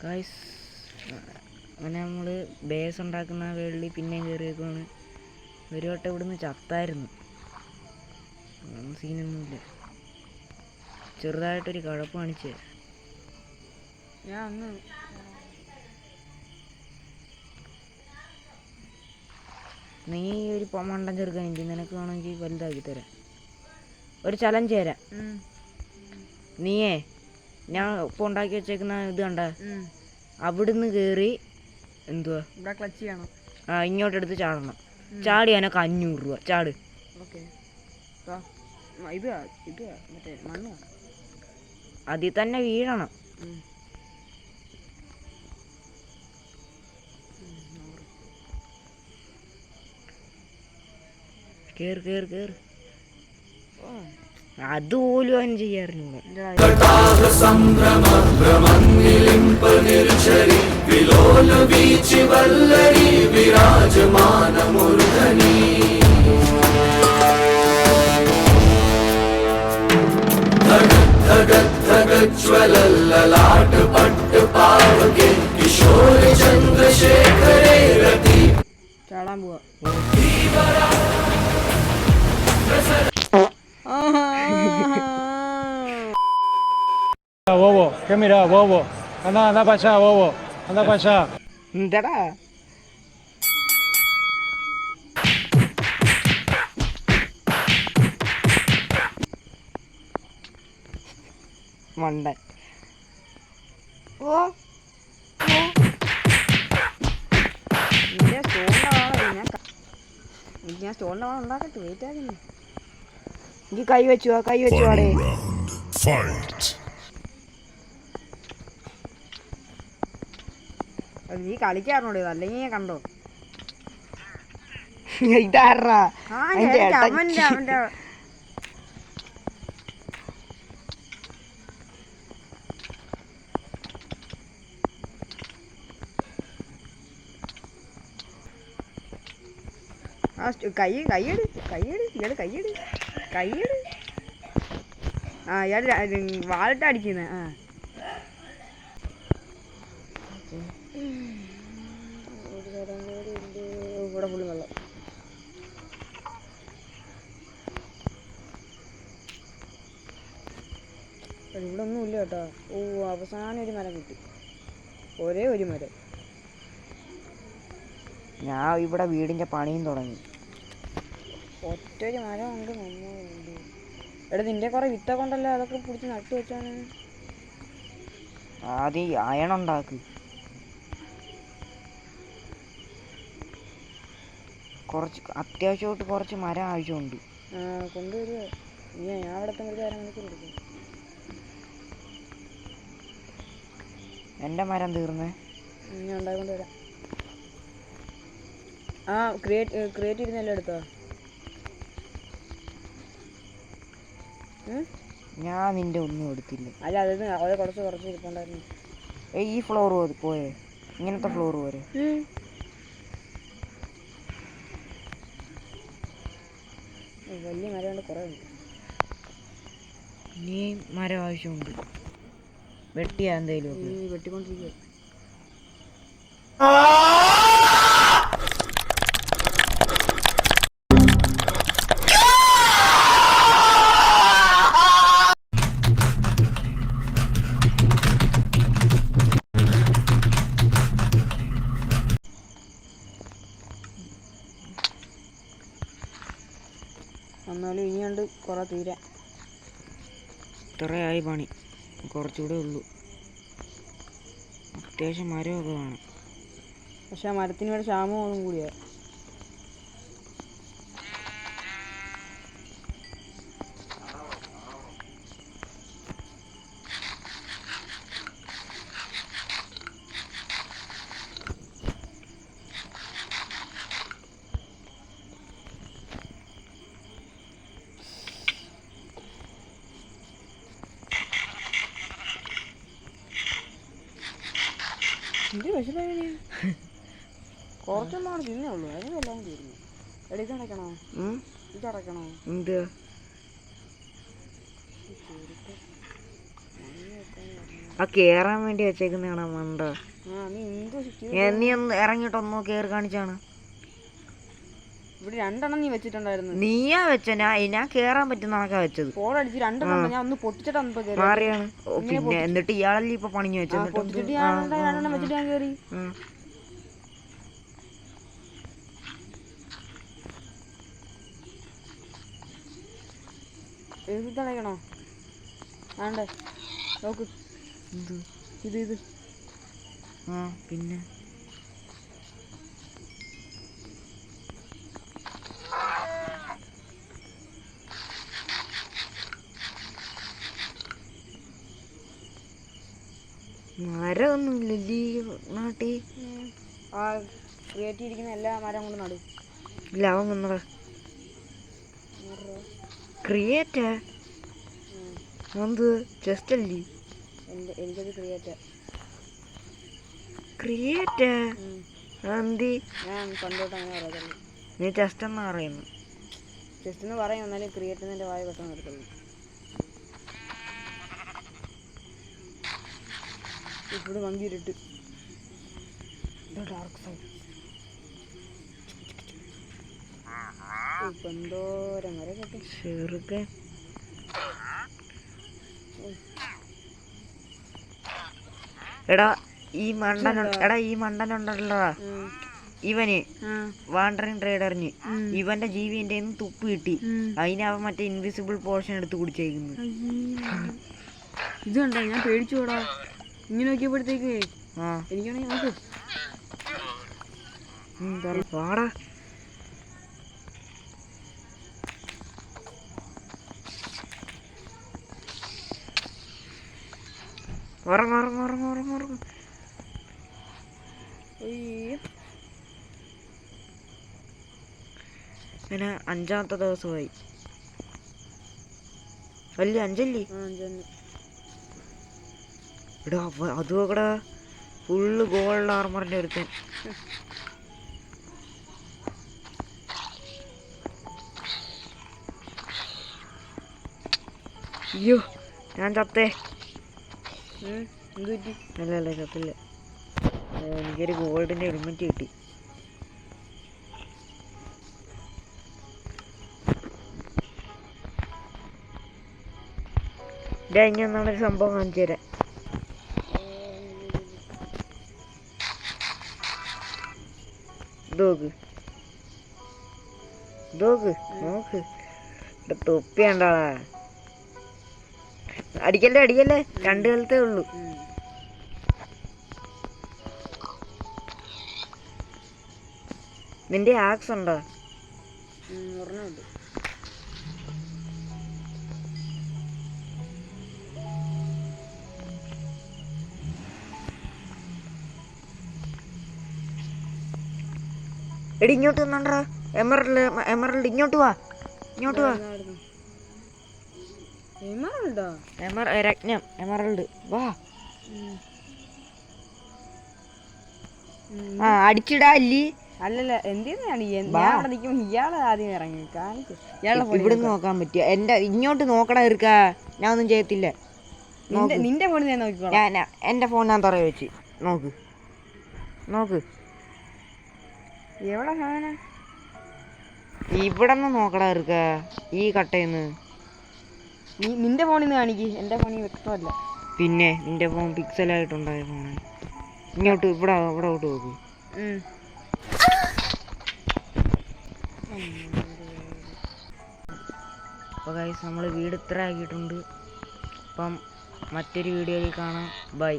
Guys അങ്ങനെ നമ്മൾ base ഉണ്ടാക്കുന്ന വേളിൽ പിന്നെയും കയറിയേക്കാണ്. ഒരു വട്ടം ഇവിടുന്ന് ചത്തായിരുന്നു. സീനൊന്നുമില്ല, ചെറുതായിട്ടൊരു കഴപ്പ് കാണിച്ചേ. നീ ഒരു മണ്ടൻ ചെറുക്കാൻ എനിക്ക്, നിനക്ക് വേണമെങ്കിൽ വലുതാക്കി തരാം. ഒരു ചലഞ്ച് തരാം. നീയേ ഞാൻ ഇപ്പോൾ ഉണ്ടാക്കി വെച്ചേക്കുന്ന ഇത് കണ്ട, അവിടുന്ന് കയറി എന്തുവാ ക്ലച്ച് ചെയ്യണം. ഇങ്ങോട്ടെടുത്ത് ചാടണം. ചാടി എനക്ക് 500 രൂപ. ചാട്. അതിൽ തന്നെ വീഴണം. കേറ് കേറ് കേറ്. അതുപോലും അവൻ ചെയ്യാറില്ല. ചാടാൻ പോവാ. Bobo, ¿qué mira, bobo? Anda para allá, bobo. Anda para allá. എന്താടാ മണ്ടൻ. ഞാൻ സ്റ്റോണിന്റെ വളം ഉണ്ടാക്കട്ടെ. വെയിറ്റ് ആകുന്നു. എനിക്ക് കൈ വെച്ചു ആടേ. നീ കളിക്കാറുണ്ടോ? അല്ലെങ്കിൽ ഞാൻ കണ്ടോ? ഇതാറാ അവന്റെ കയ്യട്. ആ ഇയാൾ വാളിട്ട് അടിക്കുന്നേ. ഇവിടെ ഫുള്ള് വെള്ളം. ഇവിടെ ഒന്നുമില്ല കേട്ടോ. അവസാനം ഒരു മരം കിട്ടി, ഒരേ ഒരു മരം. ഞാൻ ഇവിടെ വീടിന്റെ പണിയും തുടങ്ങി. ഒറ്റൊരു മരം ഉണ്ട്. എടാ നിന്റെ കുറെ വിത്തൊക്കെ ഉണ്ടല്ലോ, അതൊക്കെ പിടിച്ച് നട്ടു വെച്ചാണ്. ആദ്യം അയണുണ്ടാക്ക്. അത്യാവശ്യമായിട്ട് കുറച്ച് മരം ആവശ്യമുണ്ട്. കൊണ്ടുവരുക. ഞാൻ അവിടെ എത്തുമ്പോഴത്തെ 1 മണിക്കൂർ എടുക്കും. എൻ്റെ മരം തീർന്നേ. ഞാൻ ഉണ്ടായിക്കൊണ്ട് വരാം. ക്രിയേറ്റ് ഇരുന്നെല്ലാം എടുത്തോ. ഞാൻ നിന്റെ ഒന്നും എടുത്തില്ല. അല്ല അത് കുറച്ച് ഇരിപ്പുണ്ടായിരുന്നു. ഈ ഫ്ലോർ പോയെ, ഇങ്ങനത്തെ ഫ്ലോർ പോരെ. വലിയ മരം കൊണ്ട് കുറേ ഉണ്ട്. നീ മരം ആവശ്യമുണ്ട്. വെട്ടിയാ എന്തേലും വെട്ടിക്കൊണ്ടിരിക്കുക. എന്നാലും ഇനിയുണ്ട് കുറെ തീരാൻ. ഇത്രയായി പണി, കുറച്ചുകൂടെ ഉള്ളൂ. അത്യാവശ്യം മരമൊക്കെ വേണം. പക്ഷെ ആ മരത്തിന് ഇവിടെ ക്ഷാമമൊന്നും കൂടിയാ. എന്ത് വിശദാണ്. കുറച്ചൊന്നാണ് തിന്നേ ഉള്ളൂ, അതിന് എല്ലാം തീരുന്നു. എടാ ഇതടക്കണോ? എന്ത് ചെറുപ്പം ആ കേറാൻ വേണ്ടി വെച്ചേക്കുന്നതാണ് മണ്ട. നീ എന്തോ നീ ഒന്ന് ഇറങ്ങിയിട്ടൊന്നോ കേറി കാണിച്ചാണ്. ഇവിടെ 2 എണ്ണം നീ വെച്ചിട്ടുണ്ടായിരുന്നു. നീയാ വെച്ച? ഞാൻ കേറാൻ പറ്റുന്ന കണക്കാ വെച്ചത്. ഫോൺ അടിച്ച് 2 എണ്ണം ഞാൻ ഒന്ന് പൊട്ടിച്ചിട്ടാണ് മാറിയാണ്. പിന്നെ എന്നിട്ട് ഇയാളല്ലേ ഇപ്പൊ പണിഞ്ഞു വെച്ചത്? പൊട്ടിച്ചിട്ട് ഞാൻ 2 എണ്ണം വെച്ചിട്ട് ഞാൻ കേറി. എഴുതണോ? ആണ്ടേ നോക്ക്. ഇത് പിന്നെ മരമൊന്നുമില്ലല്ലേ നാട്ടി? ക്രിയേറ്റ് ചെയ്തിരിക്കുന്ന എല്ലാ മരം കൊണ്ട് നടും. ഇല്ല, അവൻ വന്നടാ. ക്രിയേറ്റാ? എന്ത് ചെസ്റ്റ് അല്ലേ? എനിക്കത് ക്രിയേറ്റാ? എന്തി ഞാൻ പണ്ടോട്ട് അങ്ങനെ പറയത്തുള്ളൂ. നീ ചെസ്റ്റ് എന്നാ പറയുന്നു? ചെസ്റ്റ് എന്ന് പറയും, എന്നാലും ക്രിയേറ്റ് എൻ്റെ വായ പെട്ടെന്ന് എടുത്തുള്ളൂ. ഇവിടെ വങ്കിയിലിട്ട് ഡാർക്ക് സൈഡ് ഇപ്പം എന്തോരം വരെ കിട്ടും ചെറുക്കൻ. എടാ ഈ മണ്ടനുണ്ടല്ലോ ഇവന് വാണ്ടറിങ് ട്രേഡറിന് ഇവന്റെ ജീവിന്റെ തുപ്പ് കിട്ടി. അതിന് അവൻ മറ്റേ ഇൻവിസിബിൾ പോർഷൻ എടുത്ത് കുടിച്ചേക്കുന്നു. ഇത് കണ്ട ഞാൻ പേടിച്ചു പോടാ. ഇങ്ങനെ നോക്കിയപ്പോഴത്തേക്ക് എനിക്കാണെങ്കിൽ നോക്ക് പാടാ. ഉറങ്ങും. പിന്നെ 5ാമത്തെ ദിവസമായി. അല്ലേ 5 എടാ അത് നോക്കടാ, ഫുള്ള് ഗോൾഡ് ആർമറിന്റെ ഒരുത്തൻ. അയ്യോ ഞാൻ ചത്തേ. അല്ല ചത്തില്ല. എനിക്കൊരു ഗോൾഡിന്റെ ഹെൽമെറ്റ് കിട്ടി. ഇനി ഒന്നാമൊരു സംഭവം കാണിച്ചു തരാം. നോക്ക് തൊപ്പി കണ്ടാളാ. അടിക്കല്ലേ 2 കാലത്തേ ഉള്ളൂ. നിന്റെ ആക്സ് ഉണ്ടോ? എടി ഇങ്ങോട്ട് വന്നോണ്ടാ. എമറൽഡ് ഇങ്ങോട്ട് വാ. രത്നം എമറൽഡ് വാ. അടിച്ചിടാ അല്ലി. അല്ലല്ല എന്തിനാണ് ഇയാളെ ആദ്യം ഇറങ്ങി കാണിച്ചു. ഇവിടുന്ന് നോക്കാൻ പറ്റിയ ഇങ്ങോട്ട് നോക്കടാ ഇരിക്ക. ഞാൻ ഒന്നും ചെയ്യത്തില്ല. നിന്റെ ഫോണിൽ ഞാൻ നോക്കിക്കോളാം. എന്റെ ഫോൺ ഞാൻ തുറ വെച്ച് നോക്ക്. എവിടെ സാധനം? ഇവിടെ നിന്ന് നോക്കടാ ഇരിക്ക. ഈ കട്ടയിന്ന് നിന്റെ ഫോണിൽ നിന്ന് കാണിക്ക്. എന്റെ ഫോണിൽ വ്യക്തമല്ല. പിന്നെ നിന്റെ ഫോൺ പിക്സലായിട്ടുണ്ടായ ഫോണ്. ഇങ്ങോട്ട് ഇവിടെ നോക്ക്. അപ്പോൾ ഗൈസ് നമ്മൾ വീട് ഇത്ര ആക്കിയിട്ടുണ്ട്. അപ്പം മറ്റൊരു വീഡിയോയിൽ കാണാം. ബൈ.